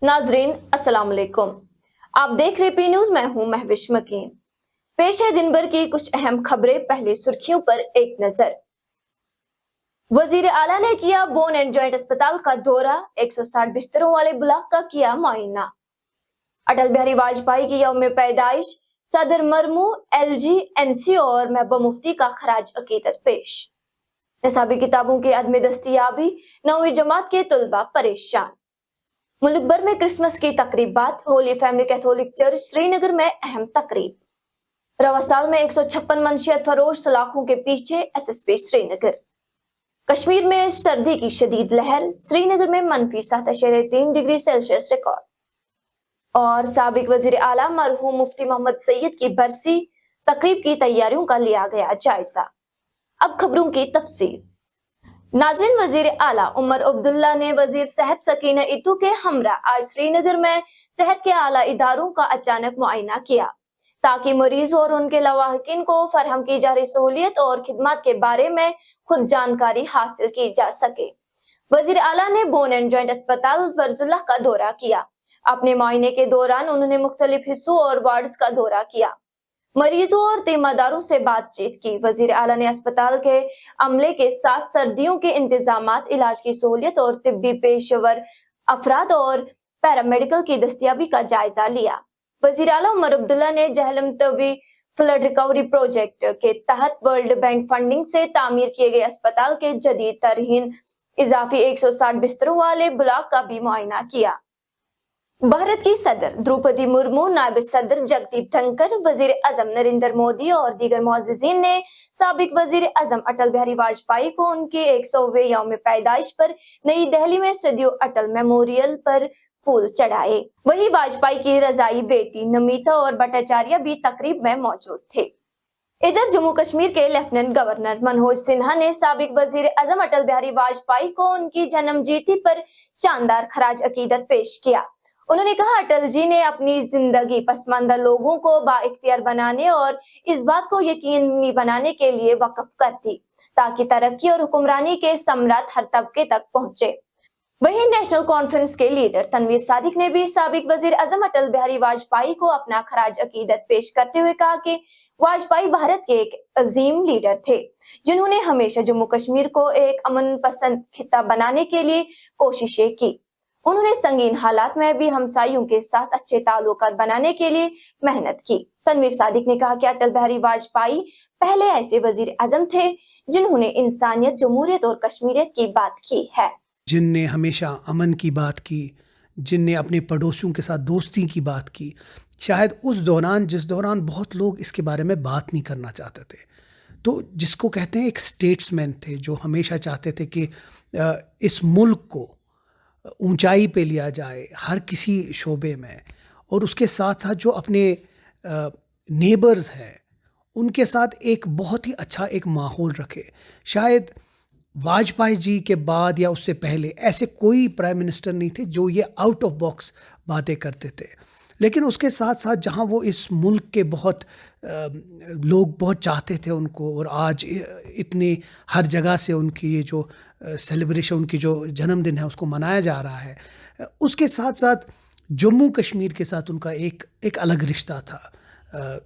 नाजरीन अस्सलाम वालेकुम। आप देख रहे पी न्यूज, मैं हूं महविश मकीन। पेश है दिन भर की कुछ अहम खबरें। पहले सुर्खियों पर एक नजर। वजीर आला ने किया बोन एंड जॉइंट अस्पताल का दौरा, 160 बिस्तरों वाले ब्लॉक का किया मुआयना। अटल बिहारी वाजपेयी की यौम पैदाइश, सदर मरमू, LG, NC और महबूब मुफ्ती का खराज अकीदत पेश। निसाबी किताबों की अदम दस्तियाबी, 9वीं जमात के तलबा परेशान। मुल्क भर में क्रिसमस की तकरीबात, holy family catholic church Srinagar में अहम तकरीब। रवा साल में 156 मंशियत फरोश सलाखों के पीछे, SSP श्रीनगर। कश्मीर में सर्दी की शदीद लहर, श्रीनगर में -7.3 डिग्री सेल्सियस रिकॉर्ड। और साबिक वजीर आला मरहूम मुफ्ती मोहम्मद सईद की बरसी, तकरीब की तैयारियों का लिया गया जायजा। अब खबरों की तफसील। नाज़रीन, वजीर आला उमर अब्दुल्ला ने वजीर सेहत सकीना इतू के हमरा आज श्रीनगर में सेहत के आला इदारों का अचानक मुआयना किया, ताकि मरीज और उनके लवाहकिन को फरहम की जा रही सहूलियत और खिदमत के बारे में खुद जानकारी हासिल की जा सके। वजीर आला ने बोन एंड जॉइंट अस्पताल बरजुल्लाह का दौरा किया। अपने मुआयने के दौरान उन्होंने मुख्तलिफ हिस्सों और वार्ड्स का दौरा किया, मरीजों और तीमारदारों से बातचीत की। वजीर आला ने अस्पताल के अमले के साथ सर्दियों के इंतजामात, इलाज की सहूलियत और तिब्बी पेशेवर अफराद और पैरामेडिकल की दस्तियाबी का जायजा लिया। वजीर आला उमर अब्दुल्ला ने Jhelum Tawi flood recovery project के तहत वर्ल्ड बैंक फंडिंग से तामीर किए गए अस्पताल के जदीद तरीन इजाफी 160 बिस्तरों वाले ब्लॉक का भी मुआयना किया। भारत की सदर द्रौपदी मुर्मू, नायब सदर जगदीप धनखड़, वजीर आजम नरेंद्र मोदी और दीगर मुअज़्ज़िज़ीन ने साबिक वजीर आजम अटल बिहारी वाजपेयी को उनके 100वें यौम पैदाइश पर नई दिल्ली में सदियों अटल मेमोरियल पर फूल चढ़ाए। वहीं वाजपेयी की रजाई बेटी नमिता और भट्टाचार्य भी तकरीब में मौजूद थे। इधर जम्मू कश्मीर के लेफ्टिनेंट गवर्नर मनोज सिन्हा ने साबिक वजीर आजम अटल बिहारी वाजपेयी को उनकी जन्मजयंती पर शानदार खराज अकीदत पेश किया। उन्होंने कहा, अटल जी ने अपनी जिंदगी पसमानदा लोगों को बाइख्तियार बनाने और इस बात को यकीनी बनाने के लिए वक्फ कर दी, ताकि तरक्की और हुक्मरानी के सम्राट हर तबके तक पहुंचे। वहीं नेशनल कॉन्फ्रेंस के लीडर तनवीर सादिक ने भी साबिक वजीर आजम अटल बिहारी वाजपेयी को अपना खराज अकीदत पेश करते हुए कहा कि वाजपेयी भारत के एक अजीम लीडर थे, जिन्होंने हमेशा जम्मू कश्मीर को एक अमन पसंद खिता बनाने के लिए कोशिशें की। उन्होंने संगीन हालात में भी हमसायों के साथ अच्छे ताल्लुकात बनाने के लिए मेहनत की। तनवीर सादिक ने कहा कि अटल बिहारी वाजपेयी पहले ऐसे वजीर आजम थे जिन्होंने इंसानियत, जमहूरियत और कश्मीरियत की बात की है, जिनने हमेशा अमन की बात की, जिनने अपने पड़ोसियों के साथ दोस्ती की बात की, शायद उस दौरान जिस दौरान बहुत लोग इसके बारे में बात नहीं करना चाहते थे। तो जिसको कहते हैं एक स्टेट्समैन थे, जो हमेशा चाहते थे कि इस मुल्क को ऊंचाई पे लिया जाए हर किसी शोबे में, और उसके साथ साथ जो अपने नेबर्स हैं उनके साथ एक बहुत ही अच्छा एक माहौल रखे। शायद वाजपेयी जी के बाद या उससे पहले ऐसे कोई प्राइम मिनिस्टर नहीं थे जो ये आउट ऑफ बॉक्स बातें करते थे। लेकिन उसके साथ साथ जहाँ वो इस मुल्क के बहुत लोग बहुत चाहते थे उनको, और आज इतने हर जगह से उनकी ये जो सेलिब्रेशन, उनकी जो जन्मदिन है उसको मनाया जा रहा है, उसके साथ साथ जम्मू कश्मीर के साथ उनका एक अलग रिश्ता था।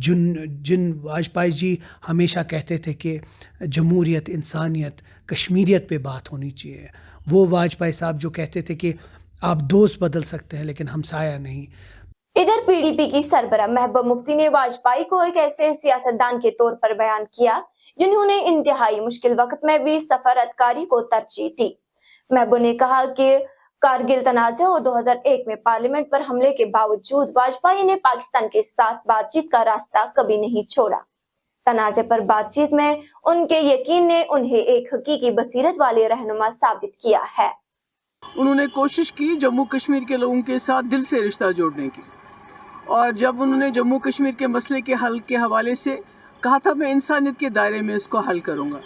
जिन वाजपेयी जी हमेशा कहते थे कि जमहूरियत, इंसानियत, कश्मीरियत पे बात होनी चाहिए। वो वाजपेयी साहब जो कहते थे कि आप दोस्त बदल सकते हैं लेकिन हमसाया नहीं। इधर PDP की सरबराह महबूब मुफ्ती ने वाजपेयी को एक ऐसे सियासतदान के तौर पर बयान किया जिन्होंने इंतहाई मुश्किल वक्त में भी सफारतकारी को तरजीह दी। महबूब ने कहा कि कारगिल तनाज़े और 2001 में पार्लियामेंट पर हमले के बावजूद वाजपेयी ने पाकिस्तान के साथ बातचीत का रास्ता कभी नहीं छोड़ा। तनाज़े पर बातचीत में उनके यकीन ने उन्हें एक हकीकी बसीरत वाले रहनुमा साबित किया है। उन्होंने कोशिश की जम्मू कश्मीर के लोगों के साथ दिल से रिश्ता जोड़ने की, और जब उन्होंने जम्मू कश्मीर के मसले के हल के हवाले से कहा था मैं इंसानियत के दायरे में इसको हल करूँगा,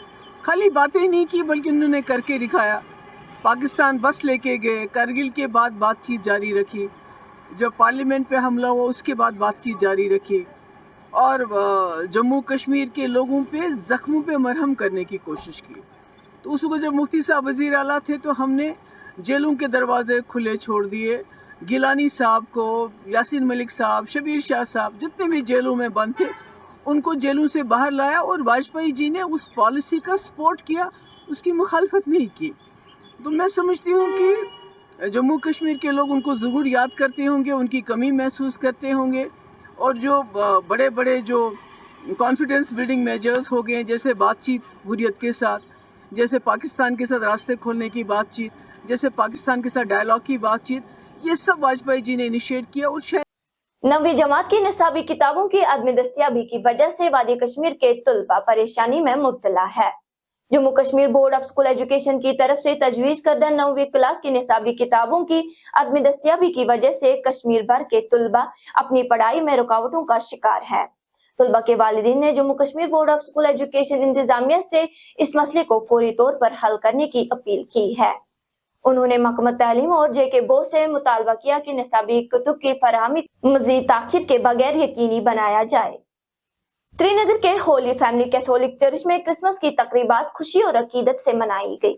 खाली बातें नहीं की बल्कि उन्होंने करके दिखाया। पाकिस्तान बस लेके गए, कारगिल के बाद बातचीत जारी रखी, जब पार्लियामेंट पे हमला हुआ उसके बाद बातचीत जारी रखी, और जम्मू कश्मीर के लोगों पे ज़ख्मों पे मरहम करने की कोशिश की। तो उस वक्त जब मुफ्ती साहब वज़ीर आला थे तो हमने जेलों के दरवाजे खुले छोड़ दिए, गिलानी साहब को, यासीन मलिक साहब, शबीर शाह साहब, जितने भी जेलों में बंद थे उनको जेलों से बाहर लाया और वाजपेयी जी ने उस पॉलिसी का सपोर्ट किया, उसकी मुखालफत नहीं की। तो मैं समझती हूँ कि जम्मू कश्मीर के लोग उनको ज़रूर याद करते होंगे, उनकी कमी महसूस करते होंगे, और जो बड़े बड़े जो कॉन्फिडेंस बिल्डिंग मेजर्स हो गए, जैसे बातचीत हुर्रियत के साथ, जैसे पाकिस्तान के साथ रास्ते खोलने की बातचीत, जैसे पाकिस्तान के साथ डायलॉग की बातचीत, ये सब वाजपेयी जी ने इनिशिएट किया। और शायद 9वीं जमात की निसाबी किताबों की अदम दस्तियाबी की वजह से वादी कश्मीर के तुलबा परेशानी में मुब्तला है। Jammu Kashmir board of school education की तरफ से तजवीज करदा 9वीं क्लास की निसाबी किताबों की अदम दस्तियाबी की वजह से कश्मीर भर के तुलबा अपनी पढ़ाई में रुकावटों का शिकार है। तुलबा के वालिदीन ने Jammu Kashmir board of school education इंतजामिया से इस मसले को फौरी तौर पर हल करने की अपील की है। उन्होंने महकमा तालीम और जेके बोर्ड से मुतालबा किया कि निसाबी कुतुब की फराहमी मजीद ताखीर के बगैर यकीनी बनाया जाए। श्रीनगर के होली फैमिली कैथोलिक चर्च में क्रिसमस की तकरीबात खुशी और अकीदत से मनाई गई।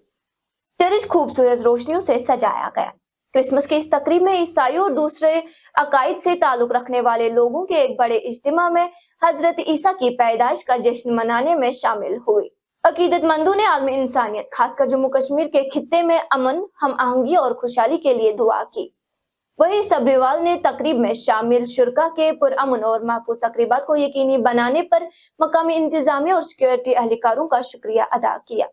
चर्च खूबसूरत रोशनियों से सजाया गया। क्रिसमस की इस तकरीब में ईसाइयों और दूसरे अकायद से ताल्लुक रखने वाले लोगों के एक बड़े इज्तिमा में हजरत ईसा की पैदाइश का जश्न मनाने में शामिल हुई। अकीदतमंदों ने आलमी इंसानियत खासकर जम्मू कश्मीर के खित्ते में अमन, हम आहंगी और खुशहाली के लिए दुआ की। वहीं सबरीवाल ने तकरीब में शामिल शुरका के पुरअमन और महफूज तकरीबात को यकीनी बनाने पर मकामी इंतजामिया और सिक्योरिटी एहलकारों का शुक्रिया अदा किया।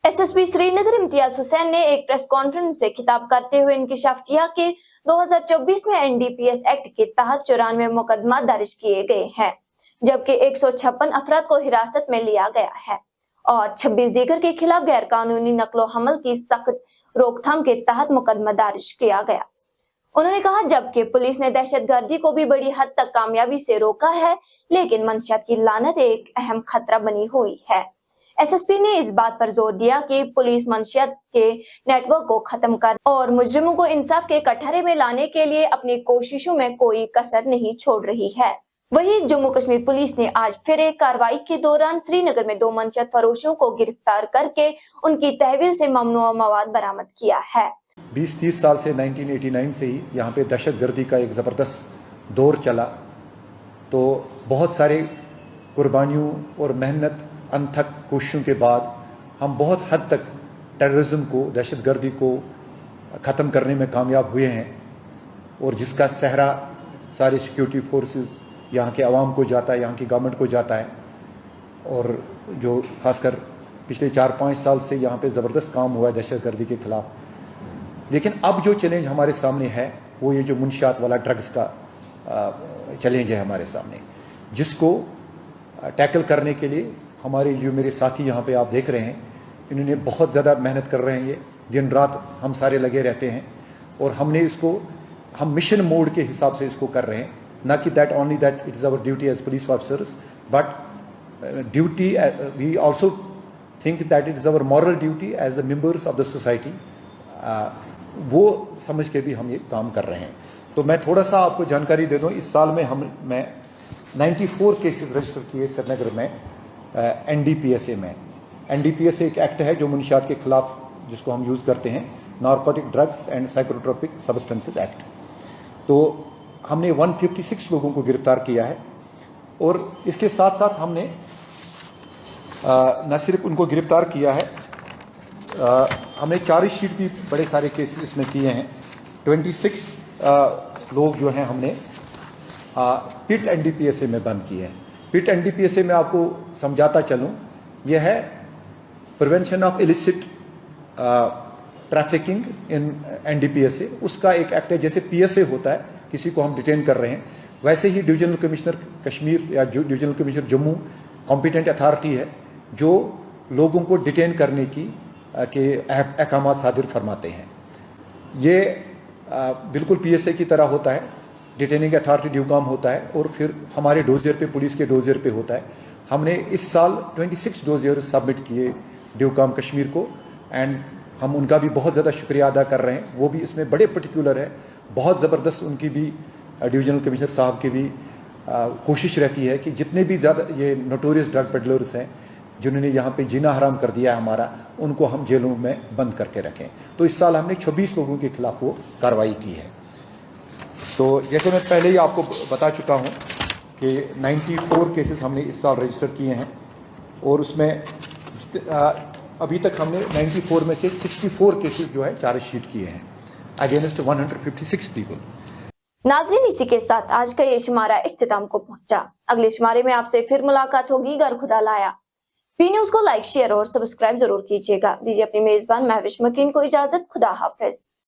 एसएसपी श्रीनगर इम्तियाज हुसैन ने एक प्रेस कॉन्फ्रेंस से खिताब करते हुए इंकिशाफ किया कि 2024 में एनडीपीएस एक्ट के तहत 94 मुकदमा दर्ज किए गए हैं, जबकि 156 अफराद को हिरासत में लिया गया है और 26 दीगर के खिलाफ गैर कानूनी नकलो हमल की सख्त रोकथाम के तहत मुकदमा दर्ज किया गया। उन्होंने कहा जबकि पुलिस ने दहशतगर्दी को भी बड़ी हद तक कामयाबी से रोका है, लेकिन मंशियात की लानत एक अहम खतरा बनी हुई है। एसएसपी ने इस बात पर जोर दिया कि पुलिस मंशियात के नेटवर्क को खत्म कर और मुजरिमों को इंसाफ के कटहरे में लाने के लिए अपनी कोशिशों में कोई कसर नहीं छोड़ रही है। वहीं जम्मू कश्मीर पुलिस ने आज फिर एक कार्रवाई के दौरान श्रीनगर में 2 मंशियात फरोशों को गिरफ्तार करके उनकी तहवील से ममनुआ मवाद बरामद किया है। 20-30 साल से 1989 से ही यहाँ पे दहशतगर्दी का एक ज़बरदस्त दौर चला, तो बहुत सारे कुर्बानियों और मेहनत अनथक कोशिशों के बाद हम बहुत हद तक टेररिज्म को, दहशतगर्दी को ख़त्म करने में कामयाब हुए हैं, और जिसका सहरा सारे सिक्योरिटी फोर्सेस यहाँ के आवाम को जाता है, यहाँ की गवर्नमेंट को जाता है, और जो खासकर पिछले 4-5 साल से यहाँ पे ज़बरदस्त काम हुआ है दहशतगर्दी के ख़िलाफ़। लेकिन अब जो चैलेंज हमारे सामने है वो ये जो मुनशियात वाला ड्रग्स का चैलेंज है हमारे सामने, जिसको टैकल करने के लिए हमारे जो मेरे साथी यहाँ पे आप देख रहे हैं, इन्होंने बहुत ज़्यादा मेहनत कर रहे हैं। ये दिन रात हम सारे लगे रहते हैं, और हमने इसको हम मिशन मोड के हिसाब से इसको कर रहे हैं, ना कि that only that it is our duty as police officers, but duty we also think that it is our moral duty as the members of the society. वो समझ के भी हम ये काम कर रहे हैं। तो मैं थोड़ा सा आपको जानकारी दे दूं, इस साल में मैं 94 केसेस रजिस्टर किए श्रीनगर में एनडीपीएसए में। एनडीपीएसए एक एक्ट है जो मुनशियात के खिलाफ जिसको हम यूज़ करते हैं, narcotic drugs and psychotropic substances act. तो हमने 156 लोगों को गिरफ्तार किया है, और इसके साथ साथ हमने न सिर्फ उनको गिरफ्तार किया है, हमने चार्जशीट भी बड़े सारे केसेस इसमें किए हैं। 26 लोग जो हैं हमने पिट एनडीपीएसए में बंद किए हैं। पिट एनडीपीएसए में आपको समझाता चलूं, यह है prevention of illicit trafficking in NDPSA. उसका एक एक्ट है, जैसे पीएसए होता है, किसी को हम डिटेन कर रहे हैं, वैसे ही डिविजनल कमिश्नर कश्मीर या divisional commissioner Jammu competent authority है जो लोगों को डिटेन करने की के अहकाम सादिर फरमाते हैं। ये बिल्कुल पीएसए की तरह होता है, डिटेनिंग अथॉरिटी ड्यू काम होता है, और फिर हमारे डोजियर पे, पुलिस के डोजियर पे होता है। हमने इस साल 26 डोजियर सबमिट किए ड्यू काम कश्मीर को, एंड हम उनका भी बहुत ज़्यादा शुक्रिया अदा कर रहे हैं। वो भी इसमें बड़े पर्टिकुलर है, बहुत ज़बरदस्त उनकी भी डिविजनल कमिश्नर साहब की भी कोशिश रहती है कि जितने भी ज़्यादा ये नोटोरियस ड्रग पेडलर्स हैं जिन्होंने यहाँ पे जीना हराम कर दिया है हमारा, उनको हम जेलों में बंद करके रखें। तो इस साल हमने 26 लोगों के खिलाफ वो कार्रवाई की है। तो जैसे मैं पहले ही आपको बता चुका हूँ कि 94 केसेस हमने इस साल रजिस्टर किए हैं, और उसमें अभी तक हमने 94 में से 64 केसेस जो है चार्जशीट किए हैं अगेंस्ट 156 पीपल। नाज़रीन, इसी के साथ आज का ये शुमारा इख्तिताम को पहुंचा। अगले शुमारे में आपसे फिर मुलाकात होगी अगर खुदा लाया। पी न्यूज को लाइक, शेयर और सब्सक्राइब जरूर कीजिएगा। दीजिए अपनी मेजबान महविश मकीन को इजाजत। खुदा हाफिज।